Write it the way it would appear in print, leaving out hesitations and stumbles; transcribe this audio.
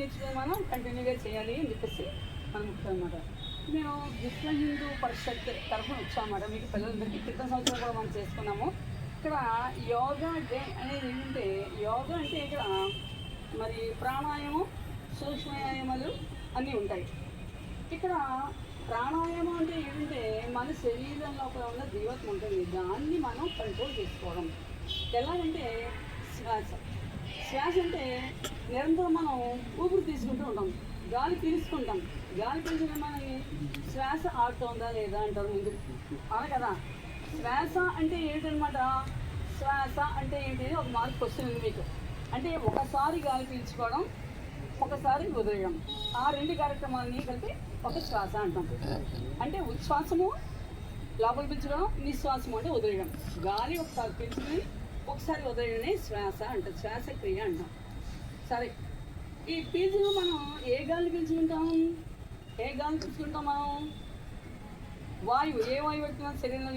నేర్చుకుని మనం కంటిన్యూగా చేయాలి అని చెప్పేసి మనం అనమాట. మేము విశ్వ హిందూ పరిషత్ తరఫున వచ్చామన్నమాట. మీకు పిల్లలందరికీ క్రితం సంవత్సరం కూడా మనం చేసుకున్నాము. ఇక్కడ యోగా డే అనేది ఏంటంటే, యోగా అంటే ఇక్కడ మరి ప్రాణాయామం, సూక్ష్మయామాలు అన్నీ ఉంటాయి. ఇక్కడ ప్రాణాయామం అంటే ఏంటంటే మన శరీరంలో ఉన్న జీవత్వం ఉంటుంది, దాన్ని మనం కంట్రోల్ చేసుకోవడం. ఎలాగంటే శ్వాస శ్వాస అంటే నిరంతరం మనం ఊపిరి తీసుకుంటూ ఉంటాం, గాలి పీల్చుకుంటాం. గాలి పీల్చుకుని మనకి శ్వాస ఆడుతుందా లేదా అంటారు ముందు, అవును కదా. శ్వాస అంటే ఏంటనమాట, శ్వాస అంటే ఏంటి ఒక మార్క్ క్వశ్చన్ ఉంది మీకు. అంటే ఒకసారి గాలి పీల్చుకోవడం, ఒకసారి వదిలేయడం, ఆ రెండు కార్యక్రమాలని కలిపి ఒక శ్వాస అంటాం. అంటే ఉచ్ఛ్వాసము లోపల పీల్చుకోవడం, నిశ్వాసము అంటే వదిలేయడం. గాలి ఒకసారి పీల్చుకుని ఒకసారి వదిలేయడమే శ్వాస అంటాం, శ్వాసక్రియ అంటాం. సరే, ఈ పీల్చుకు మనం ఏ గాలి పీల్చుకుంటాం, మనం వాయువు, ఏ వాయువు పెడుతున్నాం శరీరంలో